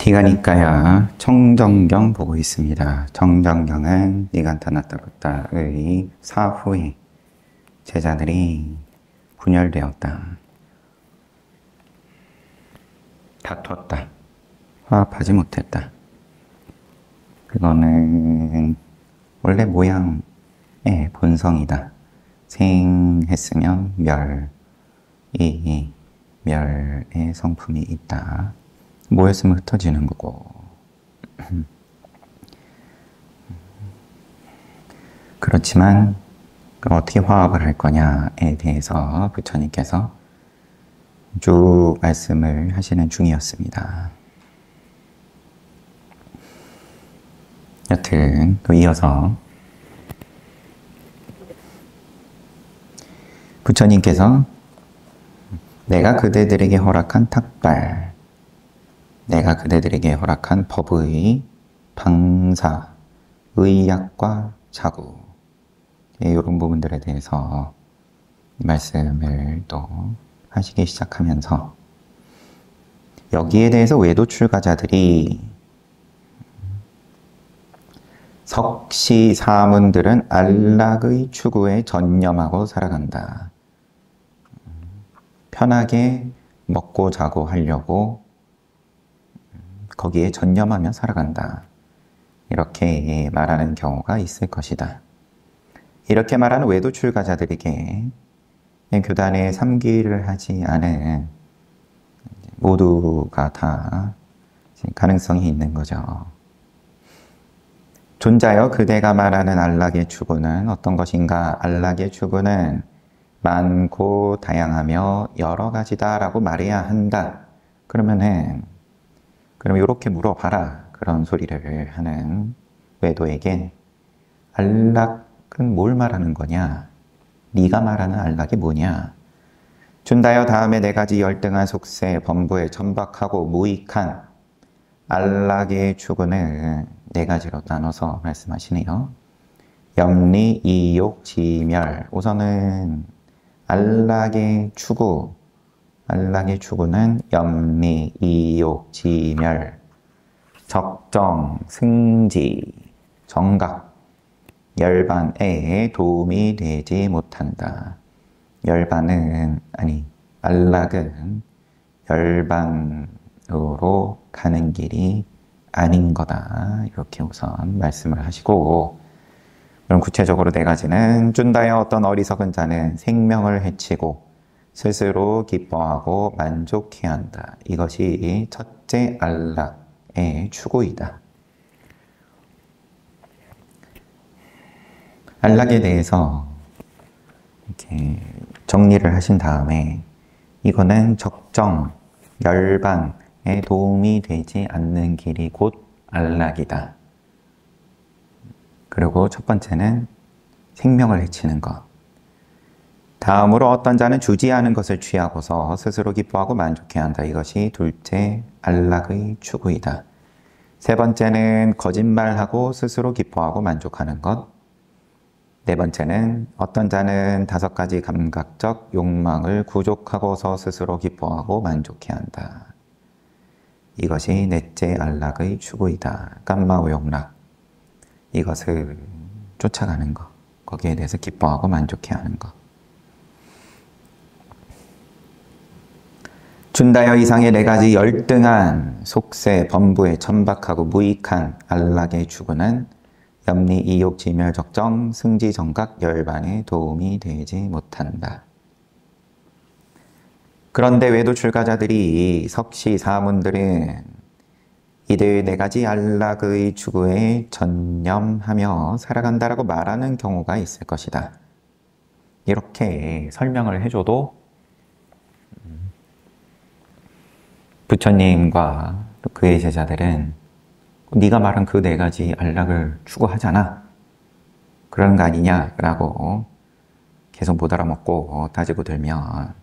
티가니까야 청정경 보고 있습니다. 청정경은 니간타나타부타의 사후에 제자들이 분열되었다. 다퉜다. 화합하지 못했다. 그거는 원래 모양의 본성이다. 생했으면 멸의 성품이 있다. 모였으면 흩어지는 거고. 그렇지만 어떻게 화합을 할 거냐에 대해서 부처님께서 쭉 말씀을 하시는 중이었습니다. 여튼 또 이어서 부처님께서 내가 그대들에게 허락한 탁발, 내가 그대들에게 허락한 법의 방사, 의약과 자구, 이런 부분들에 대해서 말씀을 또 하시기 시작하면서 여기에 대해서 외도 출가자들이 석시 사문들은 안락의 추구에 전념하고 살아간다. 편하게 먹고 자고 하려고 거기에 전념하며 살아간다. 이렇게 말하는 경우가 있을 것이다. 이렇게 말하는 외도 출가자들에게 교단에 삼기를 하지 않은 모두가 다 가능성이 있는 거죠. 존자여 그대가 말하는 안락의 추구는 어떤 것인가? 안락의 추구는 많고 다양하며 여러 가지다라고 말해야 한다. 그럼 이렇게 물어봐라. 그런 소리를 하는 외도에게 안락은 뭘 말하는 거냐? 네가 말하는 안락이 뭐냐? 준다여 다음에 네 가지 열등한 속세, 범부에 천박하고 무익한 안락의 추구는 네 가지로 나눠서 말씀하시네요. 염리, 이욕, 지멸. 우선은 안락의 추구는 염리, 이욕, 지멸, 적정, 승지, 정각, 열반에 도움이 되지 못한다. 안락은 열반으로 가는 길이 아닌 거다. 이렇게 우선 말씀을 하시고, 그럼 구체적으로 네 가지는 준다여 어떤 어리석은 자는 생명을 해치고 스스로 기뻐하고 만족해야 한다. 이것이 첫째 안락의 추구이다. 안락에 대해서 이렇게 정리를 하신 다음에 이거는 적정, 열반에 도움이 되지 않는 길이 곧 안락이다. 그리고 첫 번째는 생명을 해치는 것. 다음으로 어떤 자는 주지 않은 것을 취하고서 스스로 기뻐하고 만족해야 한다. 이것이 둘째 안락의 추구이다. 세 번째는 거짓말하고 스스로 기뻐하고 만족하는 것. 네 번째는 어떤 자는 5가지 감각적 욕망을 구족하고서 스스로 기뻐하고 만족해야 한다. 이것이 넷째 안락의 추구이다. 깜마오욕락. 이것을 쫓아가는 것. 거기에 대해서 기뻐하고 만족해야 하는 것. 준다여 이상의 네 가지 열등한 속세, 범부에 천박하고 무익한 안락의 추구는 염리, 이욕, 지멸, 적정, 승지, 정각, 열반에 도움이 되지 못한다. 그런데 외도 출가자들이 석시 사문들은 이들 네 가지 안락의 추구에 전념하며 살아간다라고 말하는 경우가 있을 것이다. 이렇게 설명을 해줘도 부처님과 또 그의 제자들은 네가 말한 그 네 가지 안락을 추구하잖아. 그러는 거 아니냐라고 계속 못 알아먹고 따지고 들면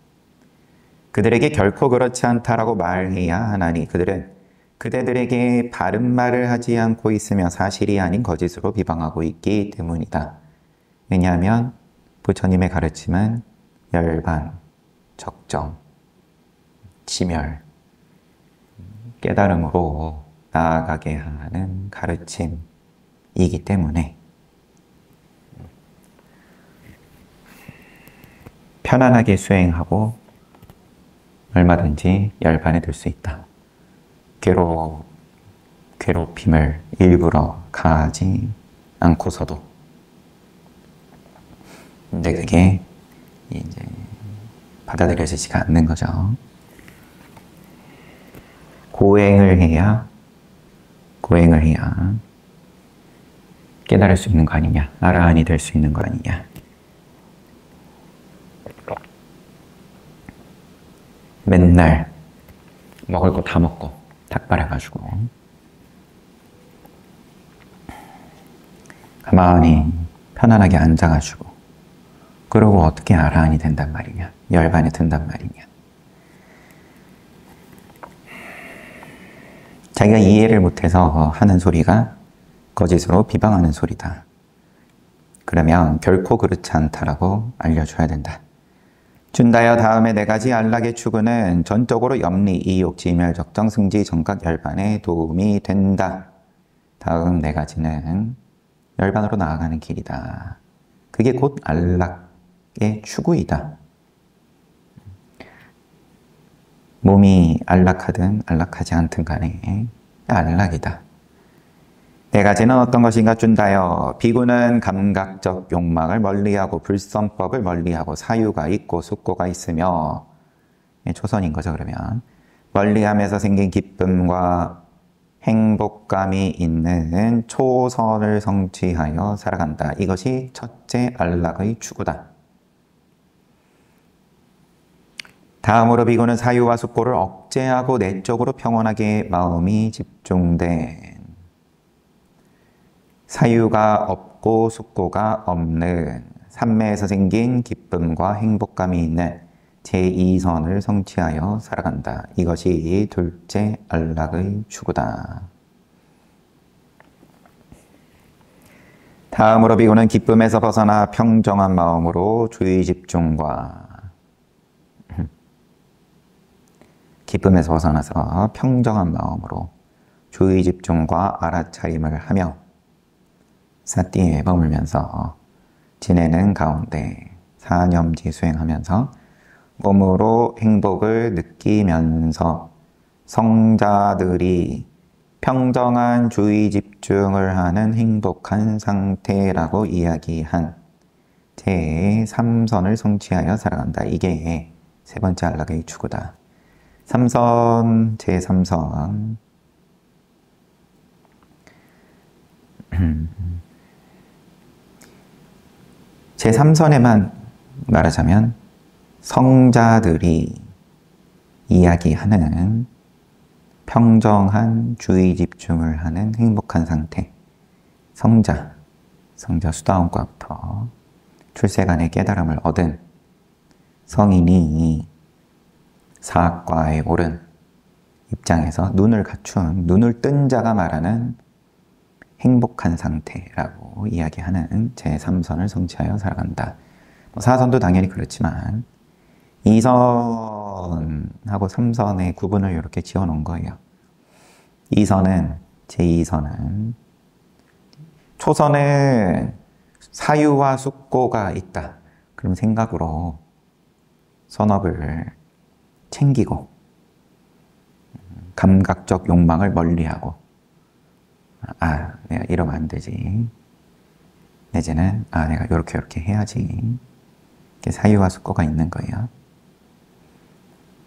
그들에게 결코 그렇지 않다라고 말해야 하나니 그대들에게 바른 말을 하지 않고 있으며 사실이 아닌 거짓으로 비방하고 있기 때문이다. 왜냐하면 부처님의 가르침은 열반, 적정, 지멸, 깨달음으로 나아가게 하는 가르침이기 때문에 편안하게 수행하고 얼마든지 열반에 들 수 있다. 괴롭힘을 일부러 가하지 않고서도. 근데 그게 이제 받아들여지지가 않는 거죠. 고행을 해야 깨달을 수 있는 거 아니냐, 아라한이 될 수 있는 거 아니냐. 맨날 먹을 거 다 먹고 닭발해가지고 가만히 편안하게 앉아가지고 그러고 어떻게 아라한이 된단 말이냐, 열반에 든단 말이냐. 자기가 이해를 못해서 하는 소리가 거짓으로 비방하는 소리다. 그러면 결코 그렇지 않다라고 알려줘야 된다. 준다여 다음에 네 가지 안락의 추구는 전적으로 염리, 이욕, 지멸, 적정, 승지, 정각, 열반에 도움이 된다. 다음 네 가지는 열반으로 나아가는 길이다. 그게 곧 안락의 추구이다. 몸이 안락하든 안락하지 않든 간에 안락이다. 네 가지는 어떤 것인가 준다여 비구는 감각적 욕망을 멀리하고 불성법을 멀리하고 사유가 있고 숙고가 있으며 초선인 거죠. 그러면 멀리하면서 생긴 기쁨과 행복감이 있는 초선을 성취하여 살아간다. 이것이 첫째 안락의 추구다. 다음으로 비구는 사유와 숙고를 억제하고 내적으로 평온하게 마음이 집중된 사유가 없고 숙고가 없는 삼매에서 생긴 기쁨과 행복감이 있는 제2선을 성취하여 살아간다. 이것이 둘째 안락의 추구다. 다음으로 비구는 기쁨에서 벗어나 평정한 마음으로 주의 집중과 기쁨에서 벗어나서 평정한 마음으로 주의 집중과 알아차림을 하며 사띠에 머물면서 지내는 가운데 사념지 수행하면서 몸으로 행복을 느끼면서 성자들이 평정한 주의 집중을 하는 행복한 상태라고 이야기한 제3선을 성취하여 살아간다. 이게 세 번째 안락의 추구다. 제3선 제3선에만 말하자면 성자들이 이야기하는 평정한 주의 집중을 하는 행복한 상태. 성자 수다원과부터 출세간의 깨달음을 얻은 성인이 사학과에 오른 입장에서 눈을 갖춘, 눈을 뜬 자가 말하는 행복한 상태라고 이야기하는 제3선을 성취하여 살아간다. 4선도 당연히 그렇지만 2선하고 3선의 구분을 이렇게 지어 놓은 거예요. 2선은, 제2선은 초선은 사유와 숙고가 있다. 그럼 생각으로 선업을 챙기고 감각적 욕망을 멀리하고 내가 이러면 안 되지. 내지는 내가 이렇게 해야지. 이렇게 사유와 숙고가 있는 거예요.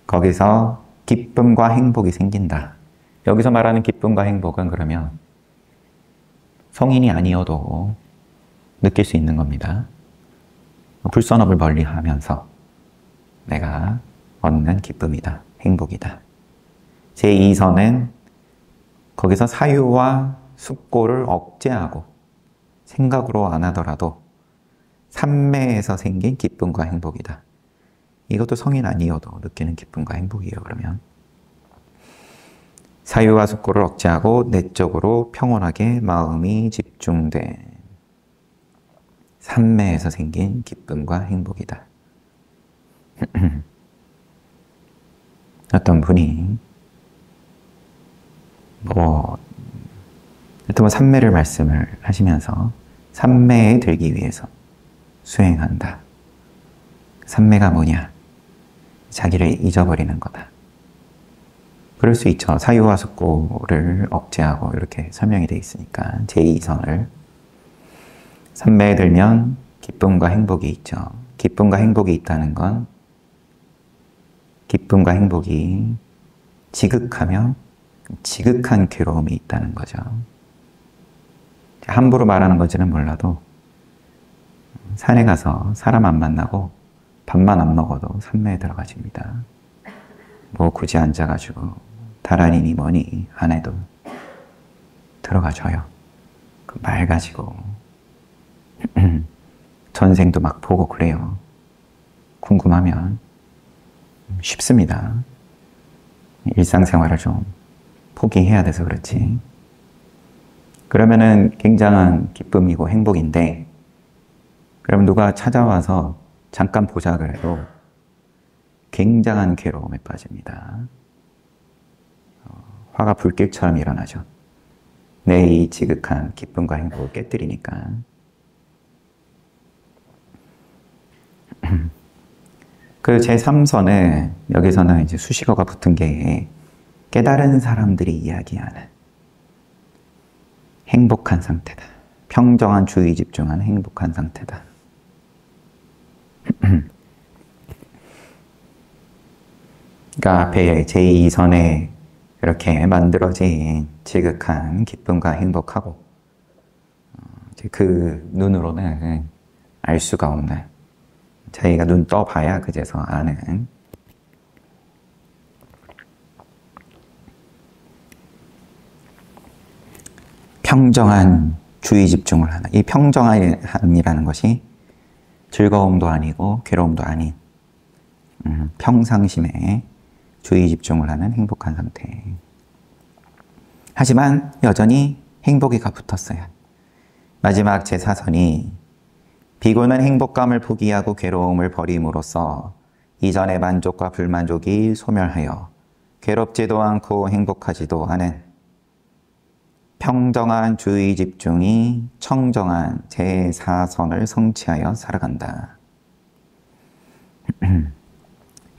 거기서 기쁨과 행복이 생긴다. 여기서 말하는 기쁨과 행복은 그러면 성인이 아니어도 느낄 수 있는 겁니다. 불선업을 멀리하면서 내가 얻는 기쁨이다. 행복이다. 제2선은 거기서 사유와 숙고를 억제하고 생각으로 안 하더라도 삼매에서 생긴 기쁨과 행복이다. 이것도 성인 아니어도 느끼는 기쁨과 행복이에요. 그러면 사유와 숙고를 억제하고 내적으로 평온하게 마음이 집중된 삼매에서 생긴 기쁨과 행복이다. 어떤 분이 일단 삼매를 말씀을 하시면서 삼매에 들기 위해서 수행한다. 삼매가 뭐냐? 자기를 잊어버리는 거다. 그럴 수 있죠. 사유와 숙고를 억제하고 이렇게 설명이 되어 있으니까 제2선을 삼매에 들면 기쁨과 행복이 있죠. 기쁨과 행복이 있다는 건 기쁨과 행복이 지극하며 지극한 괴로움이 있다는 거죠. 함부로 말하는 건지는 몰라도 산에 가서 사람 안 만나고 밥만 안 먹어도 삼매에 들어가집니다. 뭐 굳이 앉아가지고 다란이니 뭐니 안 해도 들어가줘요. 그 말 가지고 전생도 막 보고 그래요. 궁금하면 쉽습니다. 일상생활을 좀 포기해야 돼서 그렇지. 그러면은 굉장한 기쁨이고 행복인데, 그럼 누가 찾아와서 잠깐 보자 그래도 굉장한 괴로움에 빠집니다. 화가 불길처럼 일어나죠. 내 이 지극한 기쁨과 행복을 깨뜨리니까. 그 제3선은 여기서는 이제 수식어가 붙은 게 깨달은 사람들이 이야기하는 행복한 상태다. 평정한 주의 집중한 행복한 상태다. 그러니까 앞에 제2선에 이렇게 만들어진 지극한 기쁨과 행복하고 그 눈으로는 알 수가 없는, 자기가 눈 떠봐야 그제서 아는 평정한 주의 집중을 하는, 이 평정함이라는 것이 즐거움도 아니고 괴로움도 아닌 평상심에 주의 집중을 하는 행복한 상태. 하지만 여전히 행복이가 붙었어요. 마지막 제4선이 비고는 행복감을 포기하고 괴로움을 버림으로써 이전의 만족과 불만족이 소멸하여 괴롭지도 않고 행복하지도 않은 평정한 주의 집중이 청정한 제4선을 성취하여 살아간다.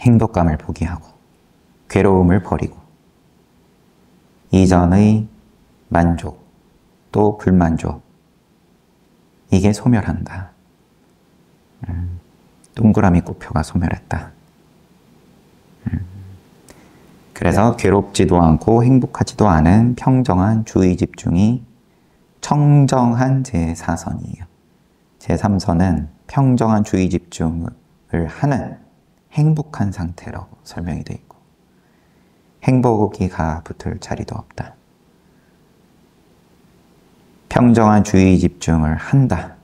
행복감을 포기하고 괴로움을 버리고 이전의 만족 또 불만족, 이게 소멸한다. 동그라미 꽃표가 소멸했다. 그래서 괴롭지도 않고 행복하지도 않은 평정한 주의 집중이 청정한 제4선이에요. 제3선은 평정한 주의 집중을 하는 행복한 상태라고 설명이 되어 있고, 행복이가 붙을 자리도 없다. 평정한 주의 집중을 한다.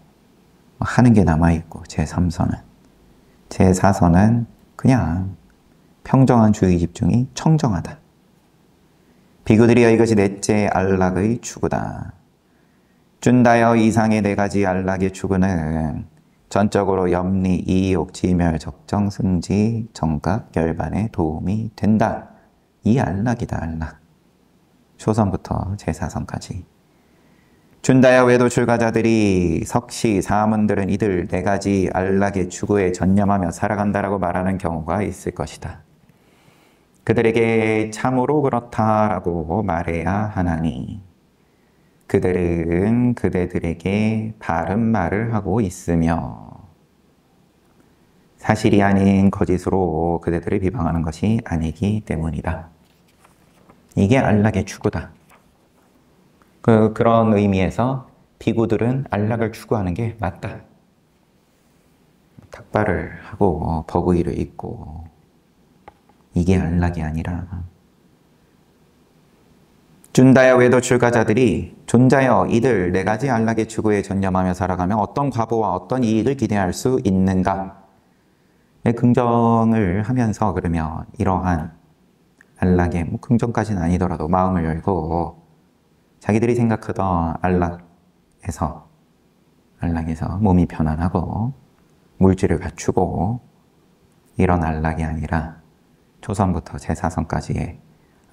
하는 게 남아있고, 제3선은. 제4선은 그냥 평정한 주의 집중이 청정하다. 비구들이여 이것이 넷째 안락의 추구다. 준다여 이상의 네 가지 안락의 추구는 전적으로 염리, 이욕, 지멸, 적정, 승지, 정각, 결반에 도움이 된다. 이 안락이다, 안락. 초선부터 제4선까지. 준다여 외도 출가자들이 석시, 사문들은 이들 네 가지 안락의 추구에 전념하며 살아간다라고 말하는 경우가 있을 것이다. 그들에게 참으로 그렇다라고 말해야 하나니 그들은 그대들에게 바른 말을 하고 있으며 사실이 아닌 거짓으로 그대들을 비방하는 것이 아니기 때문이다. 이게 안락의 추구다. 그런 의미에서 비구들은 안락을 추구하는 게 맞다. 탁발을 하고 버구이를 입고 이게 안락이 아니라, 준다여 외도 출가자들이 존자여 이들 네 가지 안락의 추구에 전념하며 살아가며 어떤 과보와 어떤 이익을 기대할 수 있는가? 긍정을 하면서 그러면 이러한 안락에, 뭐 긍정까지는 아니더라도 마음을 열고 자기들이 생각하던 안락에서 몸이 편안하고 물질을 갖추고 이런 안락이 아니라 초선부터 제4선까지의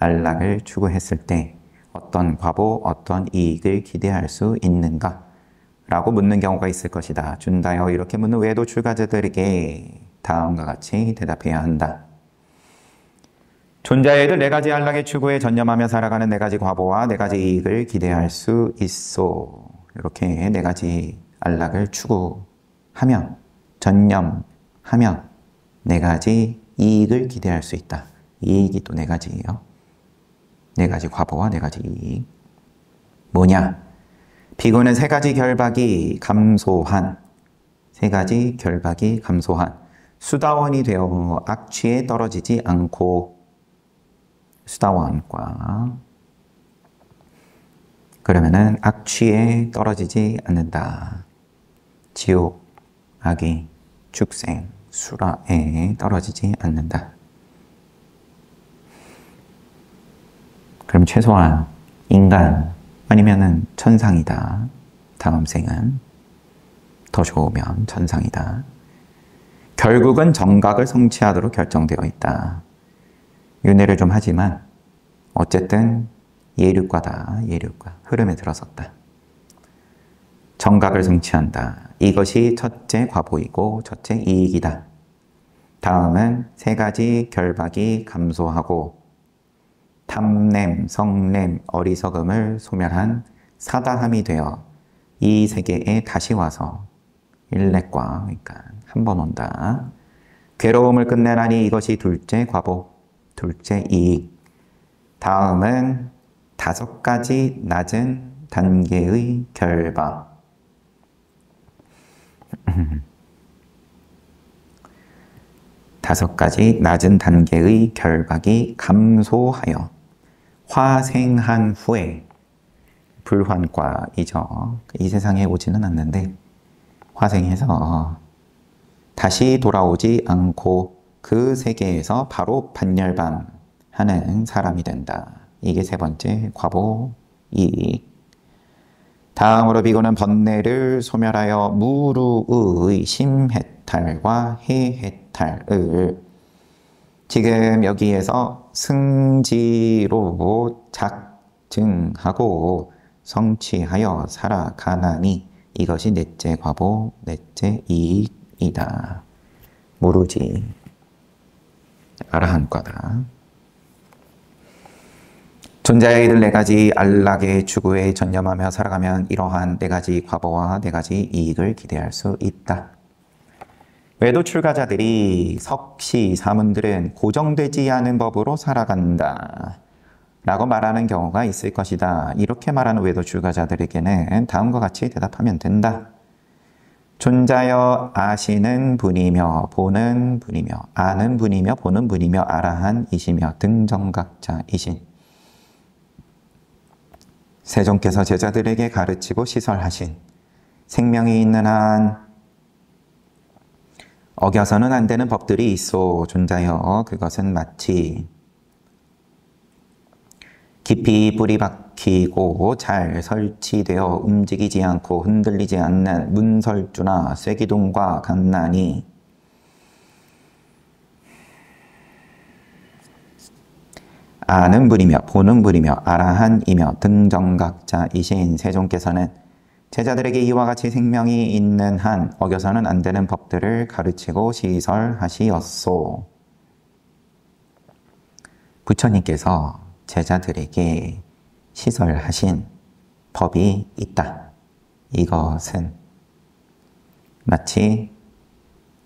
안락을 추구했을 때 어떤 과보, 어떤 이익을 기대할 수 있는가? 라고 묻는 경우가 있을 것이다. 준다여 이렇게 묻는 외도 출가자들에게 다음과 같이 대답해야 한다. 존자애들 네 가지 안락의 추구에 전념하며 살아가는 네 가지 과보와 네 가지 이익을 기대할 수 있어. 이렇게 네 가지 안락을 추구하며 전념하며 네 가지 이익을 기대할 수 있다. 이익이 또 네 가지예요. 네 가지 과보와 네 가지 이익. 뭐냐? 비구는 세 가지 결박이 감소한, 세 가지 결박이 감소한 수다원이 되어 악취에 떨어지지 않고, 수다원과 그러면은 악취에 떨어지지 않는다. 지옥, 악의, 축생, 수라에 떨어지지 않는다. 그럼 최소한 인간 아니면은 천상이다. 다음 생은 더 좋으면 천상이다. 결국은 정각을 성취하도록 결정되어 있다. 윤회를 좀 하지만 어쨌든 예류과다. 예류과. 흐름에 들어섰다. 정각을 성취한다. 이것이 첫째 과보이고 첫째 이익이다. 다음은 세 가지 결박이 감소하고 탐냄, 성냄, 어리석음을 소멸한 사다함이 되어 이 세계에 다시 와서 일렉과, 그러니까 한 번 온다. 괴로움을 끝내라니 이것이 둘째 과보, 둘째 이익. 다음은 다섯 가지 낮은 단계의 결박. 다섯 가지 낮은 단계의 결박이 감소하여 화생한 후에 불환과이죠. 이 세상에 오지는 않는데 화생해서 다시 돌아오지 않고 그 세계에서 바로 반열반하는 사람이 된다. 이게 세 번째 과보 이익. 다음으로 비고는 번뇌를 소멸하여 무루의 심해탈과 해해탈을 지금 여기에서 승지로 작증하고 성취하여 살아가나니 이것이 넷째 과보, 넷째 이익이다. 모르지. 아라한과다. 존자의 이들 네 가지 안락의 추구에 전념하며 살아가면 이러한 네 가지 과보와 네 가지 이익을 기대할 수 있다. 외도 출가자들이 석시, 사문들은 고정되지 않은 법으로 살아간다 라고 말하는 경우가 있을 것이다. 이렇게 말하는 외도 출가자들에게는 다음과 같이 대답하면 된다. 존자여 아시는 분이며 보는 분이며 아는 분이며 보는 분이며 아라한이시며 등정각자이신 세존께서 제자들에게 가르치고 시설하신 생명이 있는 한 어겨서는 안 되는 법들이 있소. 존자여 그것은 마치 깊이 뿌리 박히고 잘 설치되어 움직이지 않고 흔들리지 않는 문설주나 쇠기둥과 같나니 아는 분이며 보는 분이며 아라한이며 등정각자이신 세존께서는 제자들에게 이와 같이 생명이 있는 한 어겨서는 안 되는 법들을 가르치고 시설하시었소. 부처님께서 제자들에게 시설하신 법이 있다. 이것은 마치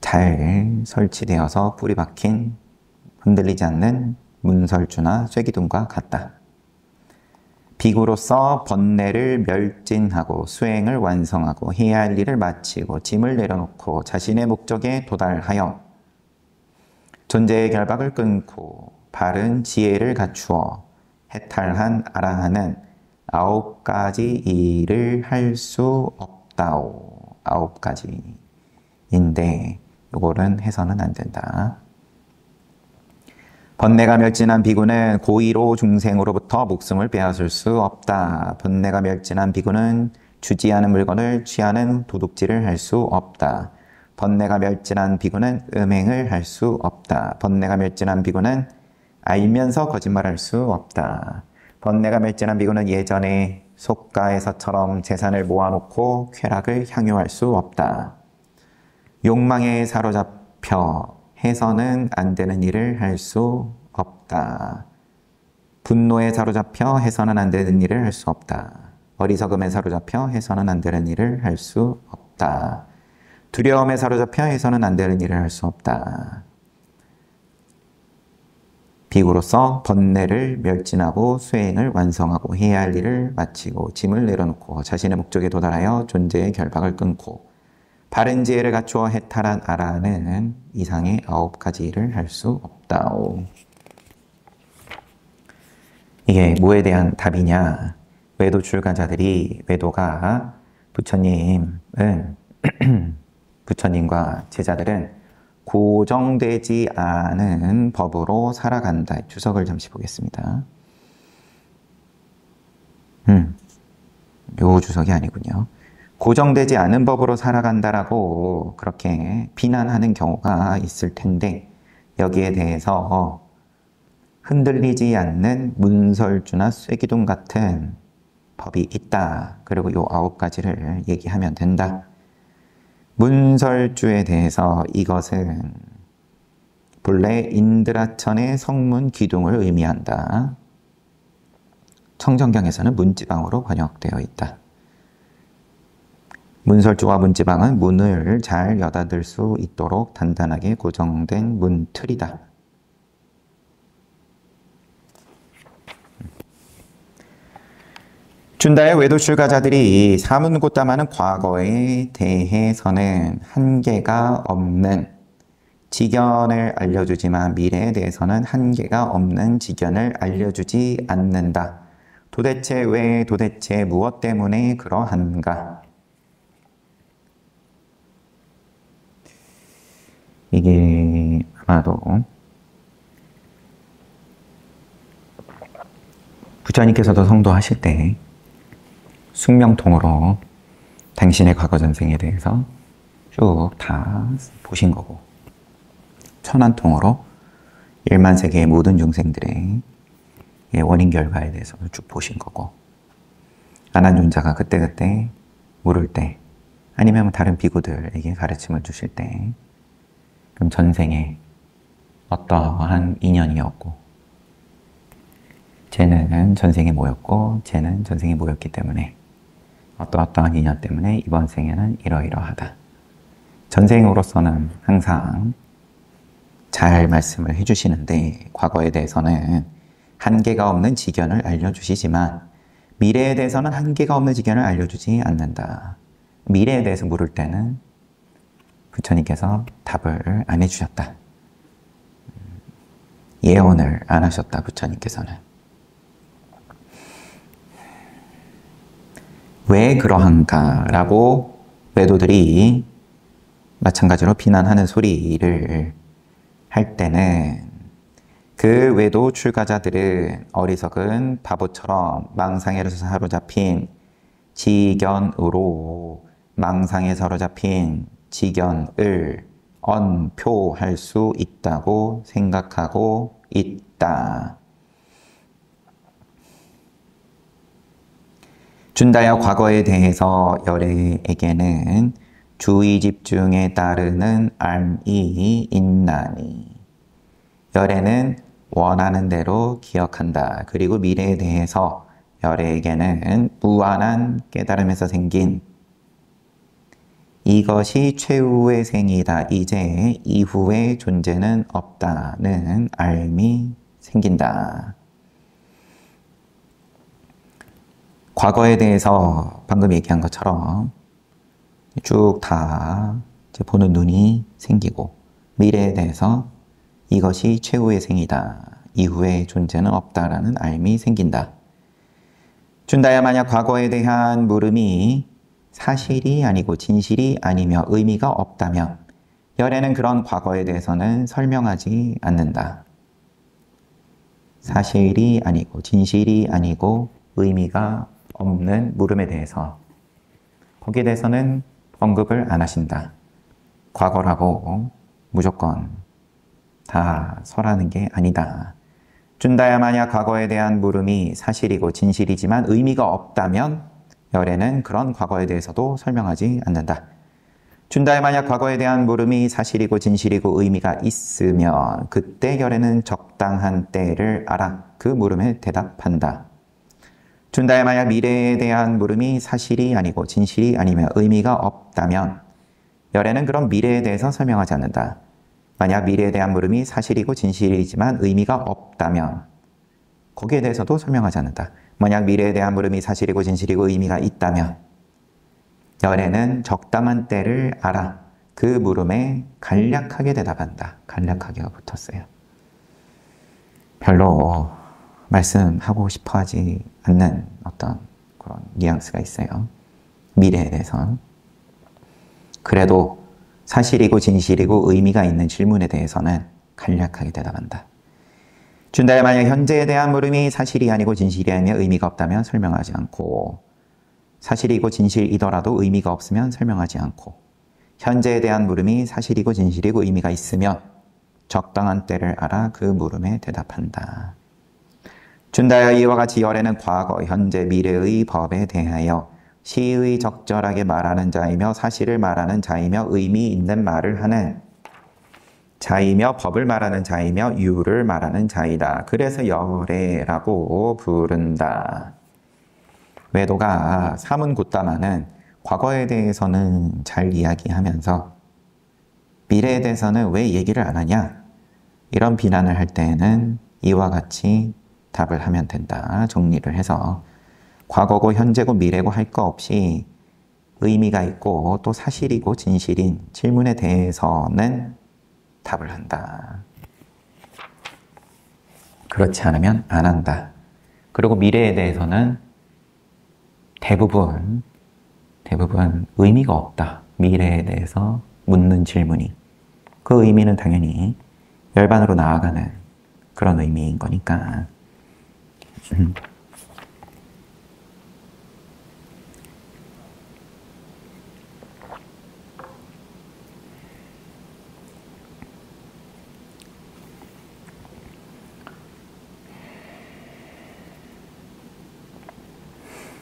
잘 설치되어서 뿌리 박힌 흔들리지 않는 문설주나 쇠기둥과 같다. 비구로서 번뇌를 멸진하고 수행을 완성하고 해야 할 일을 마치고 짐을 내려놓고 자신의 목적에 도달하여 존재의 결박을 끊고 바른 지혜를 갖추어 해탈한 아라한은 9가지 일을 할 수 없다오. 9가지인데 요거는 해서는 안 된다. 번뇌가 멸진한 비구는 고의로 중생으로부터 목숨을 빼앗을 수 없다. 번뇌가 멸진한 비구는 주지 않은 물건을 취하는 도둑질을 할 수 없다. 번뇌가 멸진한 비구는 음행을 할 수 없다. 번뇌가 멸진한 비구는 알면서 거짓말할 수 없다. 번뇌가 멸진한 비구는 예전에 속가에서처럼 재산을 모아놓고 쾌락을 향유할 수 없다. 욕망에 사로잡혀 해서는 안 되는 일을 할 수 없다. 분노에 사로잡혀 해서는 안 되는 일을 할 수 없다. 어리석음에 사로잡혀 해서는 안 되는 일을 할 수 없다. 두려움에 사로잡혀 해서는 안 되는 일을 할 수 없다. 비구로서 번뇌를 멸진하고 수행을 완성하고 해야 할 일을 마치고 짐을 내려놓고 자신의 목적에 도달하여 존재의 결박을 끊고 바른 지혜를 갖추어 해탈한 아라는 이상의 9가지 일을 할 수 없다오. 이게 뭐에 대한 답이냐? 외도 출가자들이 외도가 부처님과 제자들은 고정되지 않은 법으로 살아간다. 주석을 잠시 보겠습니다. 요 주석이 아니군요. 고정되지 않은 법으로 살아간다라고 그렇게 비난하는 경우가 있을 텐데 여기에 대해서 흔들리지 않는 문설주나 쇠기둥 같은 법이 있다. 그리고 요 9가지를 얘기하면 된다. 문설주에 대해서 이것은 본래 인드라천의 성문 기둥을 의미한다. 청정경에서는 문지방으로 번역되어 있다. 문설주와 문지방은 문을 잘 여닫을 수 있도록 단단하게 고정된 문틀이다. 준다의 외도 출가자들이 사문고땀하는 과거에 대해서는 한계가 없는 지견을 알려주지만 미래에 대해서는 한계가 없는 지견을 알려주지 않는다. 도대체 왜, 도대체 무엇 때문에 그러한가? 이게 아마도 부처님께서도 성도하실 때 숙명통으로 당신의 과거 전생에 대해서 쭉 다 보신 거고 천안통으로 1만 세계의 모든 중생들의 원인 결과에 대해서도 쭉 보신 거고 아난존자가 그때그때 물을 때 아니면 다른 비구들에게 가르침을 주실 때 그럼 전생에 어떠한 인연이었고 쟤는 전생에 뭐였고 쟤는 전생에 뭐였기 때문에 어떠한 인연 때문에 이번 생에는 이러이러하다. 전생으로서는 항상 잘 말씀을 해주시는데 과거에 대해서는 한계가 없는 지견을 알려주시지만 미래에 대해서는 한계가 없는 지견을 알려주지 않는다. 미래에 대해서 물을 때는 부처님께서 답을 안 해주셨다. 예언을 안 하셨다. 부처님께서는. 왜 그러한가? 라고 외도들이 마찬가지로 비난하는 소리를 할 때는 그 외도 출가자들은 어리석은 바보처럼 망상에 사로잡힌 지견으로 망상에 사로잡힌 지견을 언표할 수 있다고 생각하고 있다. 준다여 과거에 대해서 열애에게는 주의 집중에 따르는 알이 있나니 열애는 원하는 대로 기억한다. 그리고 미래에 대해서 열애에게는 무한한 깨달음에서 생긴 이것이 최후의 생이다. 이제 이후의 존재는 없다는 알미 생긴다. 과거에 대해서 방금 얘기한 것처럼 쭉 다 보는 눈이 생기고 미래에 대해서 이것이 최후의 생이다. 이후의 존재는 없다라는 알미 생긴다. 준다야 만약 과거에 대한 물음이 사실이 아니고 진실이 아니며 의미가 없다면 열애는 그런 과거에 대해서는 설명하지 않는다. 사실이 아니고 진실이 아니고 의미가 없는 물음에 대해서 거기에 대해서는 언급을 안 하신다. 과거라고 무조건 다 설하는 게 아니다. 준다야 만약 과거에 대한 물음이 사실이고 진실이지만 의미가 없다면 열애는 그런 과거에 대해서도 설명하지 않는다. 준다야 만약 과거에 대한 물음이 사실이고 진실이고 의미가 있으면 그때 열애는 적당한 때를 알아 그 물음에 대답한다. 준다야 만약 미래에 대한 물음이 사실이 아니고 진실이 아니며 의미가 없다면 열애는 그런 미래에 대해서 설명하지 않는다. 만약 미래에 대한 물음이 사실이고 진실이지만 의미가 없다면 거기에 대해서도 설명하지 않는다. 만약 미래에 대한 물음이 사실이고 진실이고 의미가 있다면 열애는 적당한 때를 알아 그 물음에 간략하게 대답한다. 간략하게가 붙었어요. 별로 말씀하고 싶어 하지 않는 어떤 그런 뉘앙스가 있어요. 미래에 대해서. 그래도 사실이고 진실이고 의미가 있는 질문에 대해서는 간략하게 대답한다. 준다야 만약 현재에 대한 물음이 사실이 아니고 진실이 아니며 의미가 없다면 설명하지 않고 사실이고 진실이더라도 의미가 없으면 설명하지 않고 현재에 대한 물음이 사실이고 진실이고 의미가 있으면 적당한 때를 알아 그 물음에 대답한다. 준다야 이와 같이 열애는 과거, 현재, 미래의 법에 대하여 시의 적절하게 말하는 자이며 사실을 말하는 자이며 의미 있는 말을 하는 자이며 법을 말하는 자이며 유를 말하는 자이다. 그래서 열애라고 부른다. 외도가 사문굿다마는 과거에 대해서는 잘 이야기하면서 미래에 대해서는 왜 얘기를 안 하냐? 이런 비난을 할 때에는 이와 같이 답을 하면 된다. 정리를 해서 과거고 현재고 미래고 할 거 없이 의미가 있고 또 사실이고 진실인 질문에 대해서는 답을 한다. 그렇지 않으면 안 한다. 그리고 미래에 대해서는 대부분 의미가 없다. 미래에 대해서 묻는 질문이. 그 의미는 당연히 열반으로 나아가는 그런 의미인 거니까.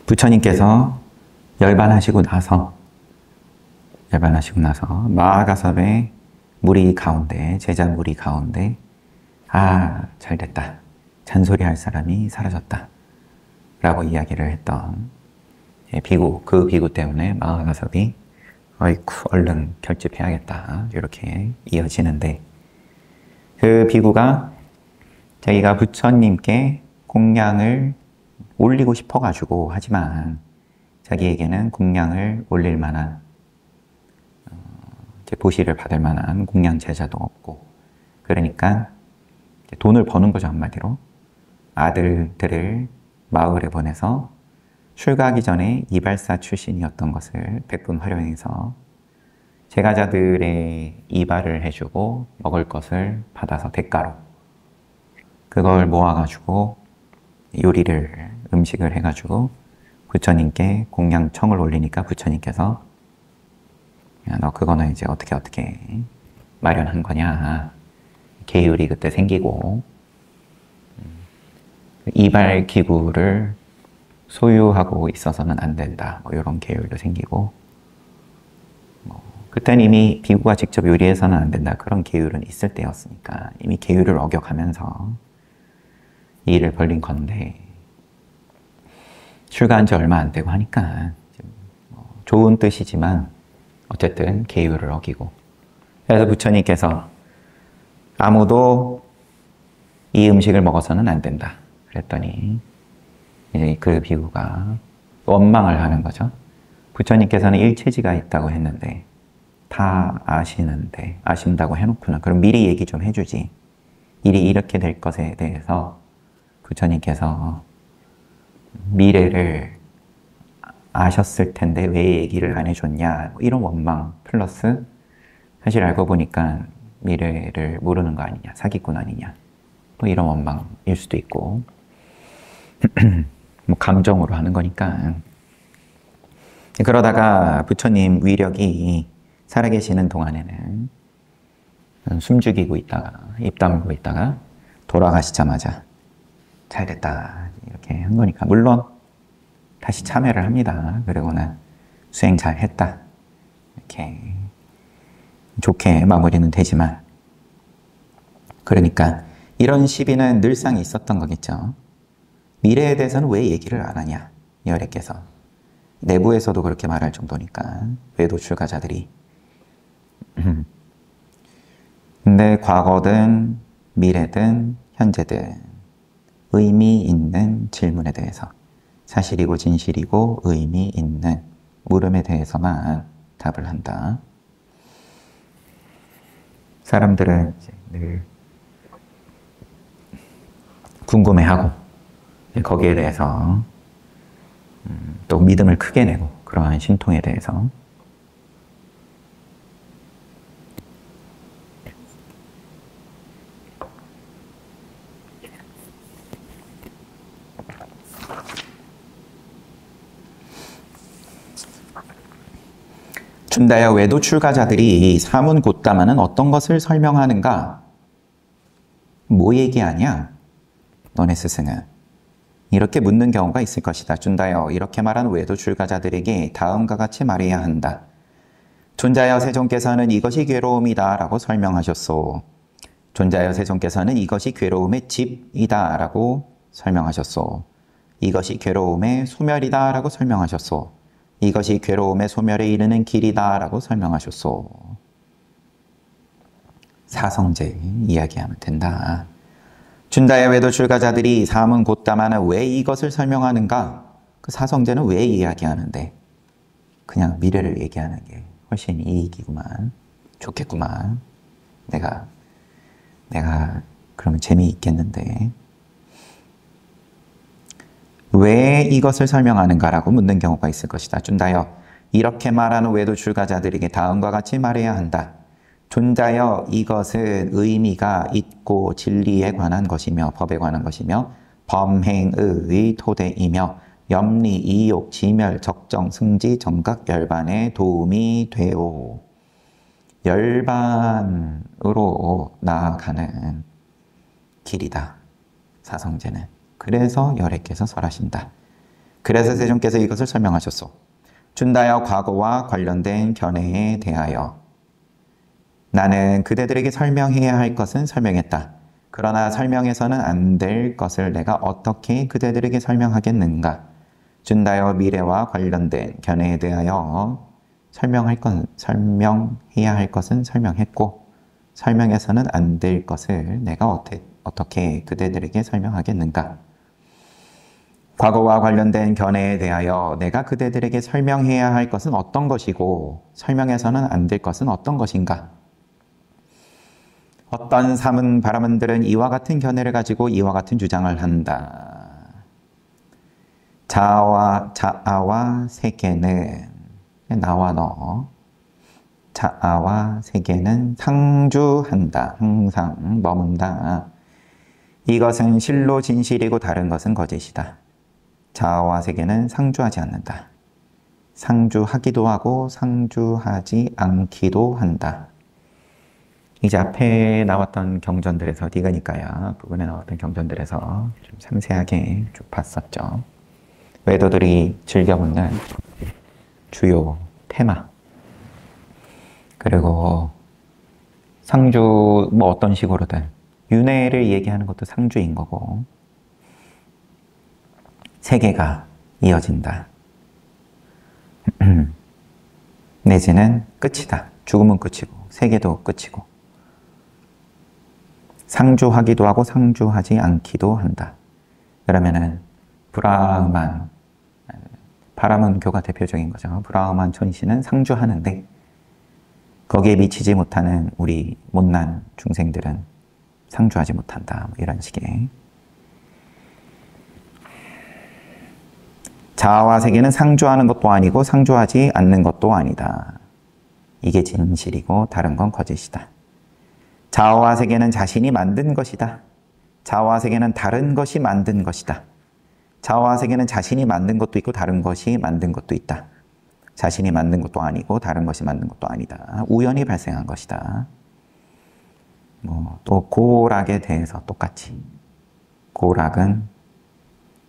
부처님께서 열반하시고 나서 마하가섭의 무리 가운데, 제자 무리 가운데 잘됐다. 잔소리할 사람이 사라졌다. 라고 이야기를 했던 비구, 그 비구 때문에 마하가섭이 어이쿠 얼른 결집해야겠다. 이렇게 이어지는데 그 비구가 자기가 부처님께 공양을 올리고 싶어가지고 하지만 자기에게는 공양을 올릴 만한 보시를 받을 만한 공양 제자도 없고 그러니까 돈을 버는 거죠. 한마디로 아들들을 마을에 보내서 출가하기 전에 이발사 출신이었던 것을 백분 활용해서 제가자들의 이발을 해주고 먹을 것을 받아서 대가로 그걸 모아가지고 음식을 해가지고 부처님께 공양청을 올리니까 부처님께서 너 그거는 이제 어떻게 마련한 거냐. 계율이 그때 생기고 이발 기구를 소유하고 있어서는 안 된다. 이런 계율도 생기고 그때는 이미 비구가 직접 요리해서는 안 된다. 그런 계율은 있을 때였으니까 이미 계율을 어겨가면서 이 일을 벌린 건데 출가한 지 얼마 안 되고 하니까 좋은 뜻이지만 어쨌든 계율을 어기고 그래서 부처님께서 아무도 이 음식을 먹어서는 안 된다. 그랬더니 이제 그 비구가 원망을 하는 거죠. 부처님께서는 일체지가 있다고 했는데 다 아신다고 해놓고는 그럼 미리 얘기 좀 해주지. 일이 이렇게 될 것에 대해서 부처님께서 미래를 아셨을 텐데 왜 얘기를 안 해줬냐. 이런 원망 플러스 사실 알고 보니까 미래를 모르는 거 아니냐. 사기꾼 아니냐. 이런 원망일 수도 있고 감정으로 하는 거니까. 그러다가 부처님 위력이 살아계시는 동안에는 숨죽이고 있다가 입 다물고 있다가 돌아가시자마자 잘 됐다. 이렇게 한 거니까. 물론 다시 참여를 합니다. 그리고는 수행 잘 했다. 이렇게 좋게 마무리는 되지만, 그러니까 이런 시비는 늘상 있었던 거겠죠. 미래에 대해서는 왜 얘기를 안 하냐, 여래께서. 내부에서도 그렇게 말할 정도니까, 외도 출가자들이. 근데 과거든 미래든 현재든 의미 있는 질문에 대해서, 사실이고 진실이고 의미 있는 물음에 대해서만 답을 한다. 사람들은 이제 늘 궁금해하고 거기에 대해서 또 믿음을 크게 내고, 그러한 신통에 대해서. 춘다야, 외도 출가자들이 사문 곧다마는 어떤 것을 설명하는가? 뭐 얘기하냐? 너네 스승은. 이렇게 묻는 경우가 있을 것이다. 춘다여, 이렇게 말한 외도 출가자들에게 다음과 같이 말해야 한다. 존자여, 세존께서는 이것이 괴로움이다 라고 설명하셨소. 존자여, 세존께서는 이것이 괴로움의 집이다 라고 설명하셨소. 이것이 괴로움의 소멸이다 라고 설명하셨소. 이것이 괴로움의 소멸에 이르는 길이다 라고 설명하셨소. 사성제 이야기하면 된다. 춘다의 외도 출가자들이 사문 곧다마는 왜 이것을 설명하는가? 그 사성제는 왜 이야기하는데? 그냥 미래를 얘기하는 게 훨씬 이익이구만. 좋겠구만. 내가 그러면 재미있겠는데. 왜 이것을 설명하는가라고 묻는 경우가 있을 것이다. 춘다여, 이렇게 말하는 외도 출가자들에게 다음과 같이 말해야 한다. 존자여, 이것은 의미가 있고 진리에 관한 것이며 법에 관한 것이며 범행의 토대이며 염리, 이욕, 지멸, 적정, 승지, 정각, 열반에 도움이 되오. 열반으로 나아가는 길이다. 사성제는. 그래서 열애께서 설하신다. 그래서 세존께서 이것을 설명하셨소. 춘다여, 과거와 관련된 견해에 대하여 나는 그대들에게 설명해야 할 것은 설명했다. 그러나 설명해서는 안 될 것을 내가 어떻게 그대들에게 설명하겠는가? 춘다여, 미래와 관련된 견해에 대하여 설명해야 할 것은 설명했고, 설명해서는 안 될 것을 내가 어떻게 그대들에게 설명하겠는가? 과거와 관련된 견해에 대하여 내가 그대들에게 설명해야 할 것은 어떤 것이고, 설명해서는 안 될 것은 어떤 것인가? 어떤 사문 바라문들은 이와 같은 견해를 가지고 이와 같은 주장을 한다. 자아와 세계는, 나와 너, 자아와 세계는 상주한다. 항상 머문다. 이것은 실로 진실이고 다른 것은 거짓이다. 자아와 세계는 상주하지 않는다. 상주하기도 하고 상주하지 않기도 한다. 이제 앞에 나왔던 경전들에서, 디가니까야 부분에 나왔던 경전들에서 좀 상세하게 쭉 봤었죠. 외도들이 즐겨묻는 주요 테마, 그리고 상주 뭐 어떤 식으로든 윤회를 얘기하는 것도 상주인 거고, 세계가 이어진다. 내지는 끝이다. 죽음은 끝이고 세계도 끝이고, 상주하기도 하고 상주하지 않기도 한다. 그러면은 브라흐만, 바라문교가 대표적인 거죠. 브라흐만 천신은 상주하는데 거기에 미치지 못하는 우리 못난 중생들은 상주하지 못한다. 뭐 이런 식의. 자아와 세계는 상주하는 것도 아니고 상주하지 않는 것도 아니다. 이게 진실이고 다른 건 거짓이다. 자아와 세계는 자신이 만든 것이다. 자아와 세계는 다른 것이 만든 것이다. 자아와 세계는 자신이 만든 것도 있고 다른 것이 만든 것도 있다. 자신이 만든 것도 아니고 다른 것이 만든 것도 아니다. 우연히 발생한 것이다. 또 고락에 대해서 똑같이, 고락은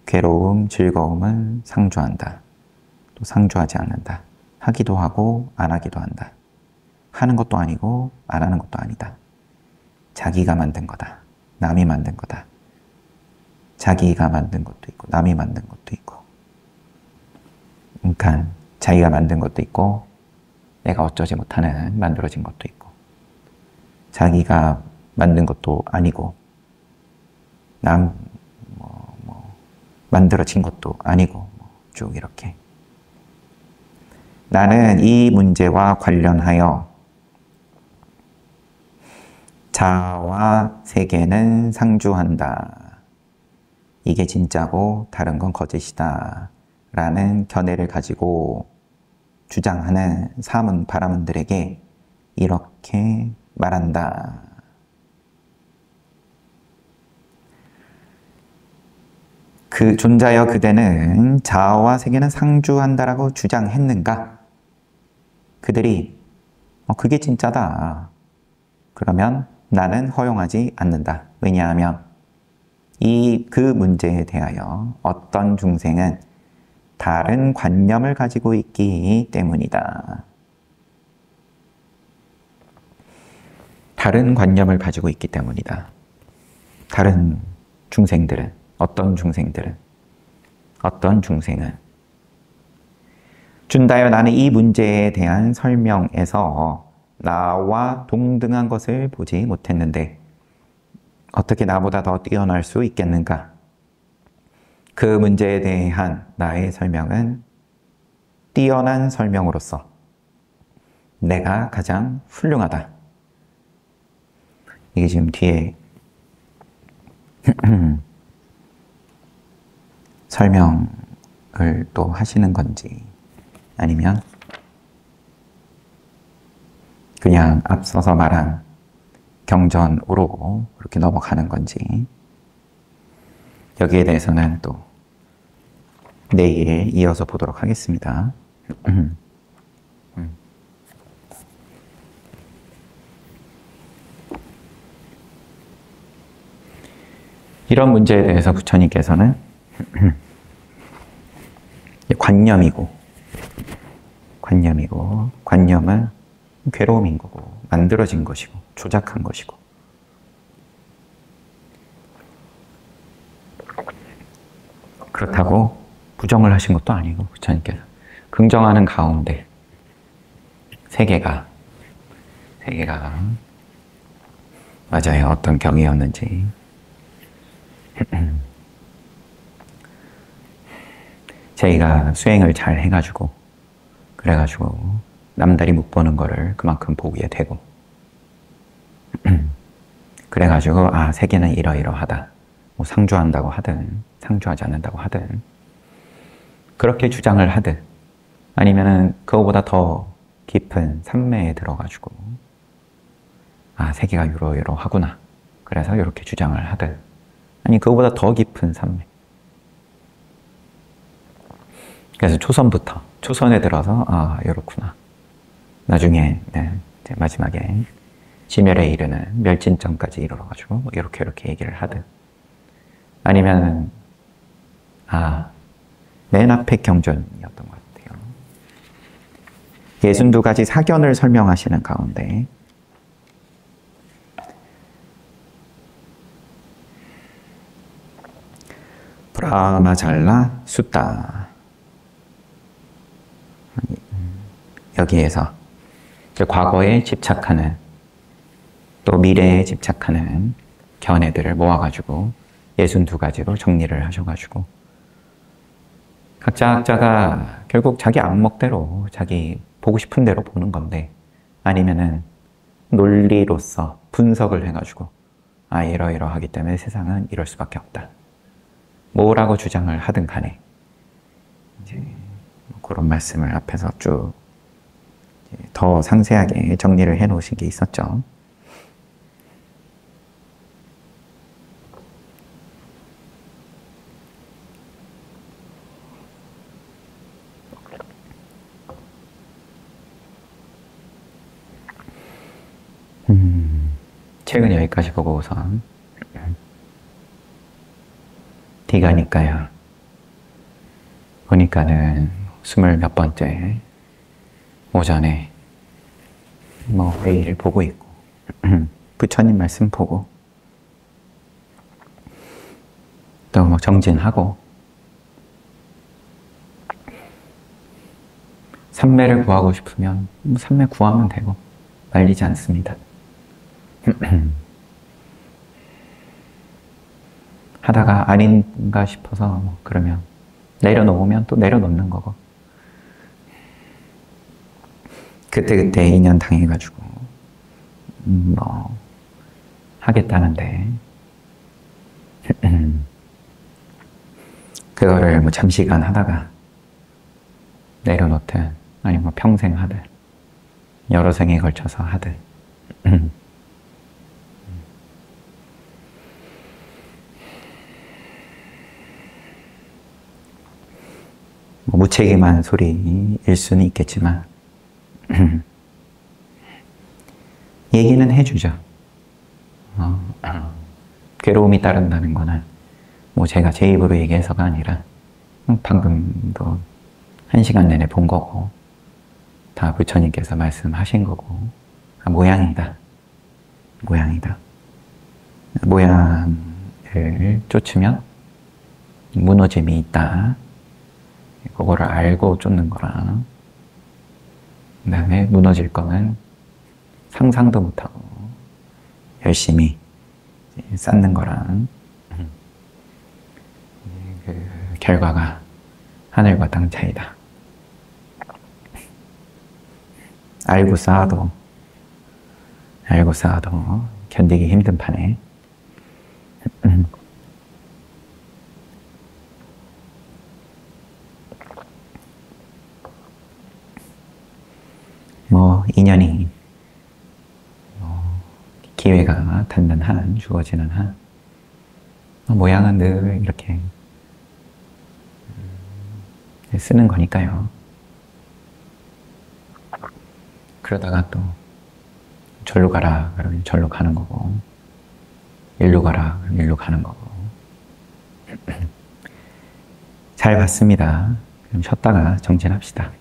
괴로움, 즐거움을 상주한다. 또 상주하지 않는다. 하기도 하고 안 하기도 한다. 하는 것도 아니고 안 하는 것도 아니다. 자기가 만든 거다. 남이 만든 거다. 자기가 만든 것도 있고 남이 만든 것도 있고, 그러니까 자기가 만든 것도 있고 내가 어쩌지 못하는 만들어진 것도 있고, 자기가 만든 것도 아니고 만들어진 것도 아니고 쭉 이렇게. 나는 이 문제와 관련하여 자아와 세계는 상주한다. 이게 진짜고 다른 건 거짓이다. 라는 견해를 가지고 주장하는 사문 바라문들에게 이렇게 말한다. 그 존자여, 그대는 자아와 세계는 상주한다라고 주장했는가? 그들이 그게 진짜다. 그러면 나는 허용하지 않는다. 왜냐하면 그 문제에 대하여 어떤 중생은 다른 관념을 가지고 있기 때문이다. 다른 관념을 가지고 있기 때문이다. 다른 중생들은, 어떤 중생은 준다여, 나는 이 문제에 대한 설명에서 나와 동등한 것을 보지 못했는데 어떻게 나보다 더 뛰어날 수 있겠는가? 그 문제에 대한 나의 설명은 뛰어난 설명으로서 내가 가장 훌륭하다. 이게 지금 뒤에 설명을 또 하시는 건지 아니면 그냥 앞서서 말한 경전으로 그렇게 넘어가는 건지, 여기에 대해서는 또 내일 이어서 보도록 하겠습니다. 이런 문제에 대해서 부처님께서는 관념은 괴로움인 거고 만들어진 것이고 조작한 것이고, 그렇다고 부정을 하신 것도 아니고 부처님께서 긍정하는 가운데 세계가 맞아요. 어떤 경이었는지 저희가 수행을 잘 해가지고 그래가지고 남들이 못 보는 거를 그만큼 보게 되고 그래가지고 세계는 이러이러하다. 뭐 상주한다고 하든 상주하지 않는다고 하든 그렇게 주장을 하든 아니면은 그거보다 더 깊은 산매에 들어가지고 세계가 이러이러하구나. 그래서 이렇게 주장을 하든, 아니 그거보다 더 깊은 산매. 그래서 초선에 들어서 이렇구나. 나중에 이제 마지막에 지멸에 이르는 멸진점까지 이르러가지고 이렇게 얘기를 하든, 아니면 맨 앞에 경전이었던 것 같아요. 62가지 사견을 설명하시는 가운데 브라마잘라 숫다, 여기에서 과거에 집착하는 또 미래에 집착하는 견해들을 모아가지고 62가지로 정리를 하셔가지고 각자가 결국 자기 안목대로 자기 보고 싶은 대로 보는 건데, 아니면은 논리로서 분석을 해가지고 이러이러하기 때문에 세상은 이럴 수밖에 없다. 뭐라고 주장을 하든 간에 이제 그런 말씀을 앞에서 쭉 더 상세하게 정리를 해 놓으신 게 있었죠. 책은 여기까지 보고 우선 디가니까야 보니까는 20몇 번째 오전에 매일 보고 있고 부처님 말씀 보고 또 정진하고 삼매를 구하고 싶으면 삼매 구하면 되고 말리지 않습니다. 하다가 아닌가 싶어서 그러면 내려놓으면 또 내려놓는 거고 그때그때 인연 당해가지고 하겠다는데 그거를 잠시간 하다가 내려놓든 아니면 평생 하든 여러 생에 걸쳐서 하든 무책임한 소리일 수는 있겠지만 얘기는 해주죠. 괴로움이 따른다는 거는 제가 제 입으로 얘기해서가 아니라 방금도 1시간 내내 본 거고 다 부처님께서 말씀하신 거고 모양이다. 모양이다. 모양을 쫓으면 무너짐이 있다. 그거를 알고 쫓는 거랑 그 다음에 무너질 거는 상상도 못하고 열심히 쌓는 거랑 그 결과가 하늘과 땅 차이다. 알고 쌓아도 견디기 힘든 판에 인연이 기회가 닿는 한, 주어지는 한 모양은 늘 이렇게 쓰는 거니까요. 그러다가 또 절로 가라 그러면 절로 가는 거고 일로 가라 그러면 일로 가는 거고 잘 봤습니다. 그럼 쉬었다가 정진합시다.